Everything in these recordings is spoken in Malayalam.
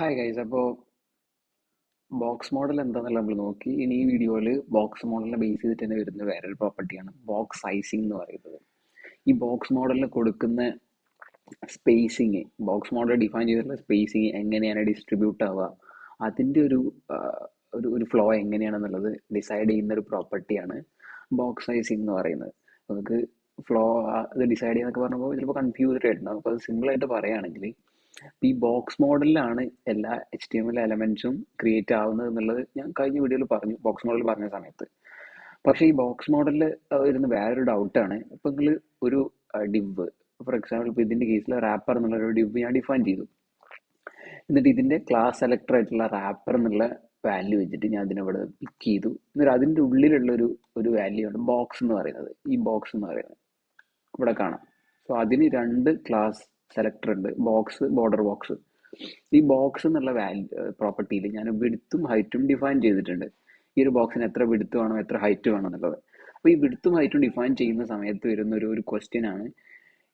ഹായ് ഗൈസ്, അപ്പോൾ ബോക്സ് മോഡൽ എന്താണെന്നുള്ള നമ്മൾ നോക്കി. ഇനി ഈ വീഡിയോയിൽ ബോക്സ് മോഡലിനെ ബേസ് ചെയ്തിട്ട് തന്നെ വരുന്ന വേറൊരു പ്രോപ്പർട്ടിയാണ് ബോക്സ് സൈസിങ് എന്ന് പറയുന്നത്. ഈ ബോക്സ് മോഡലിൽ കൊടുക്കുന്ന സ്പേസിങ്, ബോക്സ് മോഡൽ ഡിഫൈൻ ചെയ്തിട്ടുള്ള സ്പേസിങ് എങ്ങനെയാണ് ഡിസ്ട്രിബ്യൂട്ട് ആവുക, അതിൻ്റെ ഒരു ഫ്ലോ എങ്ങനെയാണെന്നുള്ളത് ഡിസൈഡ് ചെയ്യുന്ന ഒരു പ്രോപ്പർട്ടിയാണ് ബോക്സ് സൈസിങ് എന്ന് പറയുന്നത്. നമുക്ക് ഫ്ലോ ഇത് ഡിസൈഡ് ചെയ്യുന്നൊക്കെ പറഞ്ഞപ്പോൾ ചിലപ്പോൾ കൺഫ്യൂസ്ഡ് ആയിട്ടുണ്ടാകും. അപ്പോൾ അത് സിമ്പിളായിട്ട് പറയുകയാണെങ്കിൽ, ഈ ബോക്സ് മോഡലിലാണ് എല്ലാ HTML എലമെന്റ്സും ക്രിയേറ്റ് ആവുന്നത് എന്നുള്ളത് ഞാൻ കഴിഞ്ഞ വീഡിയോയിൽ പറഞ്ഞു, ബോക്സ് മോഡൽ പറഞ്ഞ സമയത്ത്. പക്ഷേ ഈ ബോക്സ് മോഡലിൽ വരുന്ന വേറൊരു ഡൗട്ടാണ്. ഇപ്പം നിങ്ങൾ ഒരു ഡിവ്, ഫോർ എക്സാമ്പിൾ ഇപ്പോൾ ഇതിൻ്റെ കേസിൽ റാപ്പർ എന്നുള്ള ഒരു ഡിവ് ഞാൻ ഡിഫൈൻ ചെയ്തു. എന്നിട്ട് ഇതിൻ്റെ ക്ലാസ് സെലക്ടർ ആയിട്ടുള്ള റാപ്പർ എന്നുള്ള വാല്യൂ വെച്ചിട്ട് ഞാൻ അതിനവിടെ പിക്ക് ചെയ്തു. എന്നിട്ട് അതിൻ്റെ ഉള്ളിലുള്ള ഒരു വാല്യൂ ആണ് ബോക്സ് എന്ന് പറയുന്നത്. ഈ ബോക്സ് എന്ന് പറയുന്നത് ഇവിടെ കാണാം. സോ അതിന് രണ്ട് ക്ലാസ് സെലക്ടർ ഉണ്ട്, ബോക്സ്, ബോർഡർ ബോക്സ്. ഈ ബോക്സ് എന്നുള്ള പ്രോപ്പർട്ടിയിൽ ഞാൻ വിഡ്ത്തും ഹൈറ്റും ഡിഫൈൻ ചെയ്തിട്ടുണ്ട്. ഈ ഒരു ബോക്സിന് എത്ര വിഡ്ത്ത് വേണം, എത്ര ഹൈറ്റ് വേണം എന്നുള്ളത്. അപ്പോൾ ഈ വിഡ്ത്തും ഹൈറ്റും ഡിഫൈൻ ചെയ്യുന്ന സമയത്ത് വരുന്ന ഒരു ക്വസ്റ്റ്യൻ ആണ്,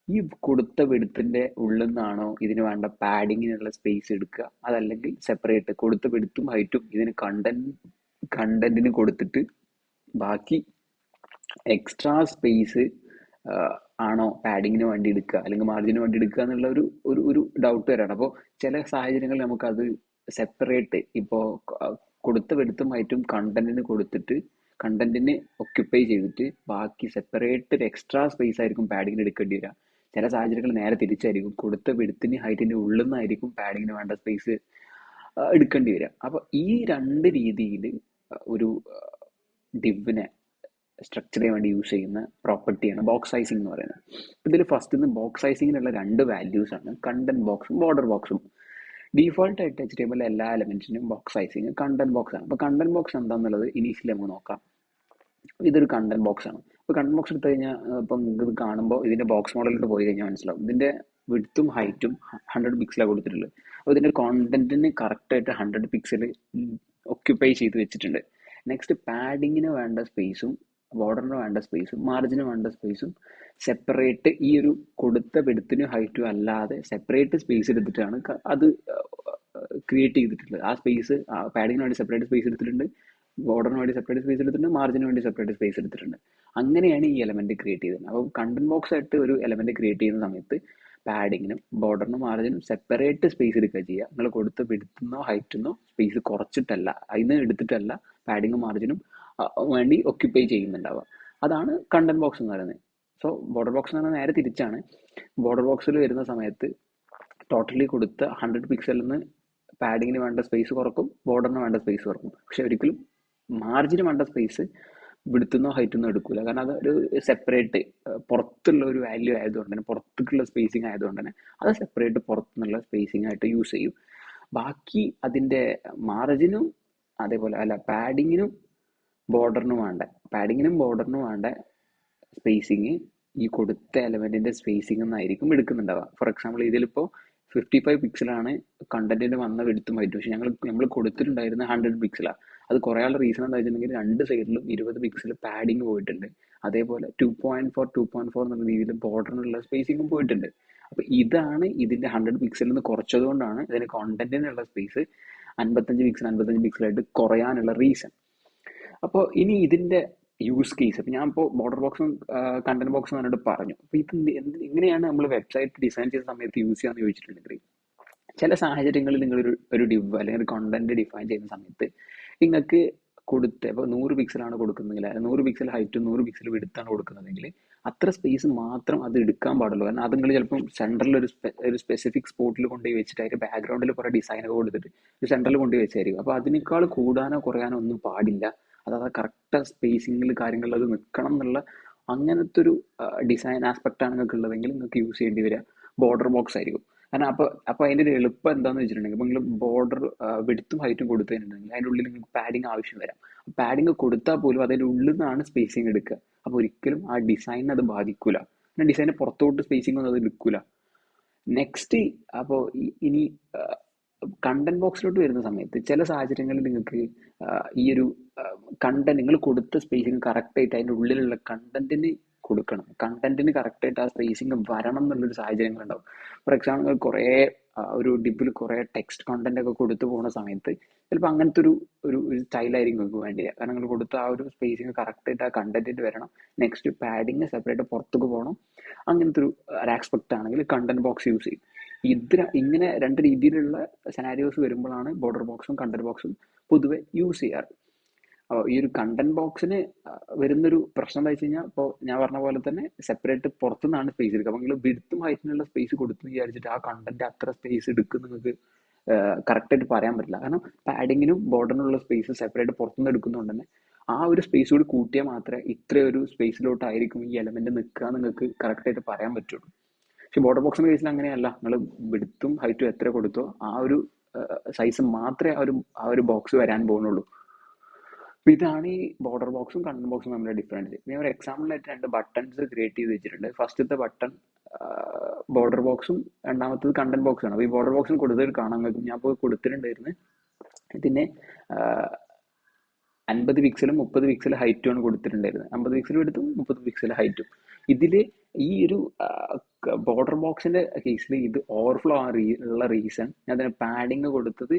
ഈ കൊടുത്ത വിഡ്ത്തിന്റെ ഉള്ളിൽ നിന്നാണോ ഇതിന് വേണ്ട പാഡിങ്ങിനുള്ള സ്പേസ് എടുക്കുക, അതല്ലെങ്കിൽ സെപ്പറേറ്റ് കൊടുത്ത വിഡ്ത്തും ഹൈറ്റും ഇതിന് കണ്ടന്റിന് കൊടുത്തിട്ട് ബാക്കി എക്സ്ട്രാ സ്പേസ് ആണോ പാഡിങ്ങിന് വേണ്ടി എടുക്കുക അല്ലെങ്കിൽ മാർജിന് വേണ്ടി എടുക്കുക എന്നുള്ള ഒരു ഡൗട്ട് വരാണ്. അപ്പോൾ ചില സാഹചര്യങ്ങളിൽ നമുക്കത് സെപ്പറേറ്റ്, ഇപ്പോൾ കൊടുത്ത വെടുത്തും ഹൈറ്റും കണ്ടന്റിന് കൊടുത്തിട്ട് കണ്ടന്റിന് ഒക്യുപ്പൈ ചെയ്തിട്ട് ബാക്കി സെപ്പറേറ്റ് ഒരു എക്സ്ട്രാ സ്പേസ് ആയിരിക്കും പാഡിങ്ങിന് എടുക്കേണ്ടി വരിക. ചില സാഹചര്യങ്ങളിൽ നേരെ തിരിച്ചായിരിക്കും, കൊടുത്ത വെടുത്തിന് ഹൈറ്റിന്റെ ഉള്ളിൽ നിന്നായിരിക്കും പാഡിങ്ങിന് വേണ്ട സ്പേസ് എടുക്കേണ്ടി വരിക. അപ്പോൾ ഈ രണ്ട് രീതിയിൽ ഒരു ഡിവിനെ സ്ട്രക്ചർ ചെയ്യാൻ വേണ്ടി യൂസ് ചെയ്യുന്ന പ്രോപ്പർട്ടിയാണ് ബോക്സ് സൈസിങ് എന്ന് പറയുന്നത്. ഇതിൽ ഫസ്റ്റ് ബോക്സ് സൈസിങ്ങിനുള്ള രണ്ട് വാല്യൂസ് ആണ്, കണ്ടന്റ് ബോക്സും ബോർഡർ ബോക്സും. ഡീഫോൾട്ട് ആയിട്ട് HTML എല്ലാ എലമെന്റ്സിനും ബോക്സ് സൈസിങ് കണ്ടന്റ് ബോക്സ് ആണ്. അപ്പോൾ കണ്ടന്റ് ബോക്സ് എന്താണെന്നുള്ളത് ഇനീഷ്യലി നമുക്ക് നോക്കാം. ഇതൊരു കണ്ടന്റ് ബോക്സ് ആണ്. ഇപ്പോൾ കണ്ടന്റ് ബോക്സ് എടുത്തു കഴിഞ്ഞാൽ ഇപ്പം ഇത് കാണുമ്പോൾ ഇതിന്റെ ബോക്സ് മോഡലിലോട്ട് പോയി കഴിഞ്ഞാൽ മനസ്സിലാവും, ഇതിന്റെ വിഡ്ത്തും ഹൈറ്റും 100 പിക്സലാണ് കൊടുത്തിട്ടുള്ളത്. അപ്പോൾ ഇതിന്റെ കോണ്ടന്റിന് കറക്റ്റായിട്ട് 100 പിക്സൽ ഒക്യുപ്പൈ ചെയ്ത് വെച്ചിട്ടുണ്ട്. നെക്സ്റ്റ് പാഡിങ്ങിന് വേണ്ട സ്പേസും ബോർഡറിന് വേണ്ട സ്പേസും മാർജിന് വേണ്ട സ്പേസും സെപ്പറേറ്റ്, ഈ ഒരു കൊടുത്ത വിഡ്ത്തിനും ഹൈറ്റും അല്ലാതെ സെപ്പറേറ്റ് സ്പേസ് എടുത്തിട്ടാണ് അത് ക്രിയേറ്റ് ചെയ്തിട്ടുള്ളത്. ആ സ്പേസ് പാഡിങ്ങിന് വേണ്ടി സെപ്പറേറ്റ് സ്പേസ് എടുത്തിട്ടുണ്ട്, ബോർഡറിന് വേണ്ടി സെപ്പറേറ്റ് സ്പേസ് എടുത്തിട്ടുണ്ട്, മാർജിന് വേണ്ടി സെപ്പറേറ്റ് സ്പേസ് എടുത്തിട്ടുണ്ട്. അങ്ങനെയാണ് ഈ എലമെന്റ് ക്രിയേറ്റ് ചെയ്തത്. അപ്പോൾ കണ്ടന്റ് ബോക്സ് ആയിട്ട് ഒരു എലമെന്റ് ക്രിയേറ്റ് ചെയ്യുന്ന സമയത്ത് പാഡിങ്ങിനും ബോർഡറിനും മാർജിനും സെപ്പറേറ്റ് സ്പേസ് എടുക്കുക ചെയ്യുക. നിങ്ങൾ കൊടുത്ത വിഡ്ത്തിനോ ഹൈറ്റിനോ സ്പേസ് കുറച്ചിട്ടല്ല, അതിന് എടുത്തിട്ടല്ല പാഡിങ്ങും മാർജിനും വേണ്ടി ഒക്യുപ്പൈ ചെയ്യുന്നുണ്ടാവുക. അതാണ് കണ്ടന്റ് ബോക്സ് എന്ന് പറയുന്നത്. സോ ബോർഡർ ബോക്സ് എന്ന് പറഞ്ഞാൽ നേരെ തിരിച്ചാണ്. ബോർഡർ ബോക്സിൽ വരുന്ന സമയത്ത് ടോട്ടലി കൊടുത്ത 100 പിക്സലിൽ നിന്ന് പാഡിങ്ങിന് വേണ്ട സ്പേസ് കുറക്കും, ബോർഡറിന് വേണ്ട സ്പേസ് കുറക്കും. പക്ഷെ ഒരിക്കലും മാർജിന് വേണ്ട സ്പേസ് വിടുത്തുന്നോ ഹൈറ്റുന്നോ എടുക്കൂല. കാരണം അത് ഒരു സെപ്പറേറ്റ് പുറത്തുള്ള ഒരു വാല്യൂ ആയതുകൊണ്ട് തന്നെ, പുറത്തേക്കുള്ള സ്പേസിങ് ആയതുകൊണ്ട് തന്നെ അത് സെപ്പറേറ്റ് പുറത്തുനിന്നുള്ള സ്പേസിങ് ആയിട്ട് യൂസ് ചെയ്യും. ബാക്കി അതിൻ്റെ മാർജിനും അതേപോലെ അല്ല പാഡിങ്ങിനും ബോർഡറിനും വേണ്ട സ്പേസിങ് ഈ കൊടുത്ത എലമെന്റിന്റെ സ്പേസിംഗ് എന്നായിരിക്കും എടുക്കുന്നുണ്ടാവുക. ഫോർ എക്സാമ്പിൾ ഇതിലിപ്പോൾ 55 പിക്സലാണ് കണ്ടന്റിന് വന്ന വിഡ്ത്തും ഹൈറ്റും. പക്ഷെ നമ്മൾ കൊടുത്തിട്ടുണ്ടായിരുന്ന 100 പിക്സലാണ്. അത് കുറയാനുള്ള റീസൺ എന്താ വെച്ചിട്ടുണ്ടെങ്കിൽ രണ്ട് സൈഡിലും 20 പിക്സൽ പാഡിങ് പോയിട്ടുണ്ട്. അതേപോലെ 2.4 എന്നുള്ള രീതിയിൽ ബോർഡറിനുള്ള സ്പേസിങ്ങും പോയിട്ടുണ്ട്. അപ്പൊ ഇതാണ് ഇതിന്റെ 100 പിക്സലിൽ നിന്ന് കുറച്ചത് കൊണ്ടാണ് ഇതിന് കോണ്ടന്റിനുള്ള സ്പേസ് 55 പിക്സലായിട്ട് കുറയാനുള്ള റീസൺ. അപ്പോൾ ഇനി ഇതിന്റെ യൂസ് കേസ്, അപ്പം ഞാൻ ഇപ്പോൾ ബോർഡർ ബോക്സും കണ്ടന്റ് ബോക്സും എന്നോട് പറഞ്ഞു. അപ്പോൾ ഇത് എങ്ങനെയാണ് നമ്മൾ വെബ്സൈറ്റ് ഡിസൈൻ ചെയ്ത സമയത്ത് യൂസ് ചെയ്യാന്ന് ചോദിച്ചിട്ടുണ്ടെങ്കിൽ, ചില സാഹചര്യങ്ങളിൽ നിങ്ങളൊരു ഡിവ് അല്ലെങ്കിൽ ഒരു കണ്ടന്റ് ഡിഫൈൻ ചെയ്യുന്ന സമയത്ത് നിങ്ങൾക്ക് ഇപ്പോൾ 100 പിക്സലാണ് കൊടുക്കുന്നതെങ്കിൽ, 100 പിക്സൽ ഹൈറ്റും 100 പിക്സൽ വിഡ്ത്താണ് കൊടുക്കുന്നതെങ്കിൽ അത്ര സ്പേസ് മാത്രം അത് എടുക്കാൻ പാടുള്ളൂ. കാരണം അത് നിങ്ങൾ ചിലപ്പം സെൻറ്ററിൽ ഒരു സ്പെസിഫിക് സ്പോട്ടിൽ കൊണ്ടുപോയി വെച്ചിട്ട് അതിൻ്റെ ബാക്ക്ഗ്രൗണ്ടിൽ കുറേ ഡിസൈനൊക്കെ കൊടുത്തിട്ട് ഒരു സെൻറ്ററിൽ കൊണ്ടുപോയി വെച്ചായിരിക്കും. അപ്പോൾ അതിനേക്കാൾ കൂടാനോ കുറയാനോ ഒന്നും പാടില്ല. അതായത് കറക്റ്റ് സ്പേസിങ്ങിൽ കാര്യങ്ങളിൽ അത് നിൽക്കണം എന്നുള്ള അങ്ങനത്തെ ഒരു ഡിസൈൻ ആസ്പെക്റ്റ് ആണ് നിങ്ങൾക്ക് ഉള്ളതെങ്കിൽ നിങ്ങൾക്ക് യൂസ് ചെയ്യേണ്ടി വരിക ബോർഡർ ബോക്സ് ആയിരിക്കും. കാരണം അപ്പോൾ അതിൻ്റെ ഒരു എളുപ്പം എന്താണെന്ന് വെച്ചിട്ടുണ്ടെങ്കിൽ, ഇപ്പോൾ നിങ്ങൾ ബോർഡർ വിഡ്ത്തും ഹൈറ്റും കൊടുത്തതിനുണ്ടെങ്കിൽ അതിൻ്റെ ഉള്ളിൽ നിങ്ങൾക്ക് പാഡിങ് ആവശ്യം വരാം. പാഡിങ് കൊടുത്താൽ പോലും അതിൻ്റെ ഉള്ളിൽ നിന്നാണ് സ്പേസിങ് എടുക്കുക. അപ്പോൾ ഒരിക്കലും ആ ഡിസൈൻ അത് ബാധിക്കൂല. പിന്നെ ഡിസൈന് പുറത്തോട്ട് സ്പേസിങ് ഒന്നും അത് എടുക്കൂല. നെക്സ്റ്റ്, അപ്പോൾ ഇനി കണ്ടന്റ് ബോക്സിലോട്ട് വരുന്ന സമയത്ത് ചില സാഹചര്യങ്ങളിൽ നിങ്ങൾക്ക് ഈ ഒരു കണ്ടന്റ് നിങ്ങൾ കൊടുത്ത സ്പേസിങ് കറക്റ്റായിട്ട് അതിൻ്റെ ഉള്ളിലുള്ള കണ്ടന്റിന് കൊടുക്കണം. കണ്ടന്റിന് കറക്റ്റായിട്ട് ആ സ്പേസിങ് വരണം എന്നുള്ളൊരു സാഹചര്യങ്ങളുണ്ടാവും. ഫോർ എക്സാമ്പിൾ കുറേ ഒരു ഡിബിൽ കുറേ ടെക്സ്റ്റ് കണ്ടന്റ് ഒക്കെ കൊടുത്തു പോകുന്ന സമയത്ത് ചിലപ്പോൾ അങ്ങനത്തെ ഒരു സ്റ്റൈലായിരിക്കും നിങ്ങൾക്ക് വേണ്ടിയത്. കാരണം നിങ്ങൾ കൊടുത്ത ആ ഒരു സ്പേസിങ് കറക്റ്റായിട്ട് ആ കണ്ടന്റിൽ വരണം. നെക്സ്റ്റ് പാഡിങ് സെപ്പറേറ്റ് പുറത്തേക്ക് പോകണം. അങ്ങനത്തെ ഒരു ആസ്പെക്ട് ആണെങ്കിൽ കണ്ടന്റ് ബോക്സ് യൂസ് ചെയ്യും. ഇങ്ങനെ രണ്ട് രീതിയിലുള്ള സെനാരിയോസ് വരുമ്പോഴാണ് ബോർഡർ ബോക്സും കണ്ടന്റ് ബോക്സും പൊതുവെ യൂസ് ചെയ്യാറ്. ഈ ഒരു കണ്ടന്റ് ബോക്സിന് വരുന്നൊരു പ്രശ്നം എന്താ വെച്ച് കഴിഞ്ഞാൽ, ഇപ്പോൾ ഞാൻ പറഞ്ഞ പോലെ തന്നെ സെപ്പറേറ്റ് പുറത്തുനിന്നാണ് സ്പേസ് എടുക്കുക. അപ്പോൾ നിങ്ങൾ വിഡ്ത്തും ഹൈറ്റിനുള്ള സ്പേസ് കൊടുത്തു വിചാരിച്ചിട്ട് ആ കണ്ടന്റ് അത്ര സ്പേസ് എടുക്കും നിങ്ങൾക്ക് കറക്റ്റായിട്ട് പറയാൻ പറ്റില്ല. കാരണം പാഡിങ്ങിനും ബോർഡറിനുള്ള സ്പേസ് സെപ്പറേറ്റ് പുറത്തുനിന്ന് എടുക്കുന്നതുകൊണ്ട് തന്നെ ആ ഒരു സ്പേസ് കൂടി കൂട്ടിയാൽ മാത്രമേ ഇത്രയൊരു സ്പേസിലോട്ടായിരിക്കും ഈ എലമെന്റ് നിൽക്കുക നിങ്ങൾക്ക് കറക്റ്റായിട്ട് പറയാൻ പറ്റുള്ളൂ. പക്ഷെ ബോർഡർ ബോക്സിന്റെ കേസിൽ അങ്ങനെയല്ല. നിങ്ങൾ വിഡ്ത്തും ഹൈറ്റും എത്ര കൊടുത്തോ ആ ഒരു സൈസ് മാത്രമേ ആ ഒരു ബോക്സ് വരാൻ പോകുന്നുള്ളൂ. അപ്പൊ ഇതാണ് ഈ ബോർഡർ ബോക്സും കണ്ടന്റ് ബോക്സും തമ്മിലുള്ള ഡിഫറൻസ്. ഞാൻ ഒരു എക്സാമ്പിളായിട്ട് 2 ബട്ടൺസ് ക്രിയേറ്റ് ചെയ്ത് വെച്ചിട്ടുണ്ട്. ഫസ്റ്റത്തെ ബട്ടൺ ബോർഡർ ബോക്സും രണ്ടാമത്തത് കണ്ടന്റ് ബോക്സും ആണ്. അപ്പോൾ ഈ ബോർഡർ ബോക്സിന് കൊടുത്തിട്ട് കാണാൻ കഴിയും. ഞാൻ പോയി കൊടുത്തിട്ടുണ്ടായിരുന്നു. ഇതിനെ 50 പിക്സലും 30 പിക്സൽ ഹൈറ്റും ആണ് കൊടുത്തിട്ടുണ്ടായിരുന്നത്. 50 പിക്സൽ എടുത്തും 30 പിക്സൽ ഹൈറ്റും. ഇതിൽ ഈ ഒരു ബോർഡർ ബോക്സിന്റെ കേസിൽ ഇത് ഓവർഫ്ലോ ഉള്ള റീസൺ ഞാൻ അതിന് പാഡിങ് കൊടുത്തത്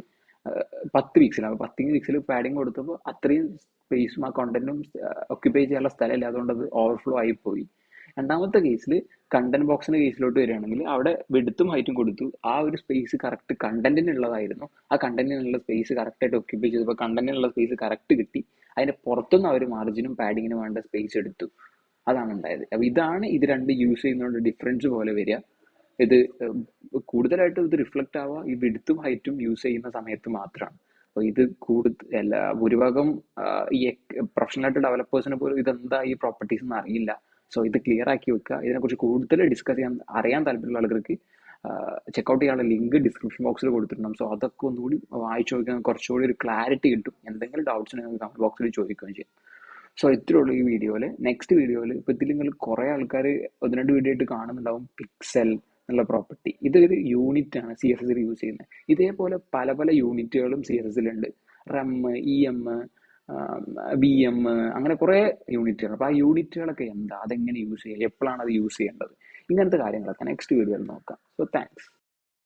10 പിക്സലാണ്. 10 പിക്സൽ പാഡിങ് കൊടുത്തപ്പോൾ അത്രയും സ്പേസും ആ കണ്ടന്റും ഒക്യുപ്പൈ ചെയ്യാനുള്ള സ്ഥലമില്ല, അതുകൊണ്ട് അത് ഓവർഫ്ലോ ആയിപ്പോയി. രണ്ടാമത്തെ കേസിൽ കണ്ടന്റ് ബോക്സിന്റെ കേസിലോട്ട് വരികയാണെങ്കിൽ അവിടെ വിഡ്ത്തും ഹൈറ്റും കൊടുത്തു. ആ ഒരു സ്പേസ് കറക്റ്റ് കണ്ടന്റിനുള്ളതായിരുന്നു. ആ കണ്ടന്റിനുള്ള സ്പേസ് കറക്റ്റായിട്ട് ഒക്യുപ്പൈ ചെയ്തപ്പോൾ കണ്ടന്റിനുള്ള സ്പേസ് കറക്റ്റ് കിട്ടി. അതിന്റെ പുറത്തുനിന്ന് അവർ മാർജിനും പാഡിങ്ങിനും വേണ്ട സ്പേസ് എടുത്തു. അതാണ് ഉണ്ടായത്. അപ്പോൾ ഇതാണ് ഇത് രണ്ട് യൂസ് ചെയ്യുന്നതുകൊണ്ട് ഡിഫറൻസ് പോലെ വരിക. ഇത് കൂടുതലായിട്ട് ഇത് റിഫ്ലക്റ്റ് ആവുക ഈ വിഡ്ത്തും ഹൈറ്റും യൂസ് ചെയ്യുന്ന സമയത്ത് മാത്രമാണ്. അപ്പോൾ ഇത് ഭൂരിഭാഗം ഈ പ്രൊഫഷണലായിട്ട് ഡെവലപ്പേഴ്സിനെ പോലും ഇതെന്താ ഈ പ്രോപ്പർട്ടീസ് എന്ന് അറിയില്ല. സോ ഇത് ക്ലിയർ ആക്കി വെക്കുക. ഇതിനെക്കുറിച്ച് കൂടുതൽ ഡിസ്കസ് ചെയ്യാൻ അറിയാൻ താല്പര്യമുള്ള ആളുകൾക്ക് ചെക്കൗട്ട് ചെയ്യാനുള്ള ലിങ്ക് ഡിസ്ക്രിപ്ഷൻ ബോക്സിൽ കൊടുത്തിട്ടുണ്ടാകും. സോ അതൊക്കെ ഒന്നുകൂടി വായിച്ചു നോക്കിയാൽ കുറച്ചുകൂടി ഒരു ക്ലാരിറ്റി കിട്ടും. എന്തെങ്കിലും ഡൗട്ട്സ് ഉണ്ടെങ്കിൽ കമന്റ് ബോക്സിൽ ചോദിക്കുകയും ചെയ്യും. സോ ഇത്രയേ ഉള്ളൂ ഈ വീഡിയോയിൽ. നെക്സ്റ്റ് വീഡിയോയിൽ ഇപ്പോൾ ഇതിൽ നിങ്ങൾ കുറേ ആൾക്കാർ 1-2 വീഡിയോ ആയിട്ട് കാണുന്നുണ്ടാവും പിക്സൽ എന്നുള്ള പ്രോപ്പർട്ടി. ഇതൊരു യൂണിറ്റ് ആണ് CSS യൂസ് ചെയ്യുന്നത്. ഇതേപോലെ പല പല യൂണിറ്റുകളും CSS ഉണ്ട്. റം, EM, BM, അങ്ങനെ കുറേ യൂണിറ്റുകൾ. അപ്പോൾ ആ യൂണിറ്റുകളൊക്കെ എന്താ, അതെങ്ങനെ യൂസ് ചെയ്യുക, എപ്പോഴാണ് അത് യൂസ് ചെയ്യേണ്ടത്, ഇങ്ങനത്തെ കാര്യങ്ങളൊക്കെ നെക്സ്റ്റ് വീഡിയോയിൽ നോക്കാം. So thanks.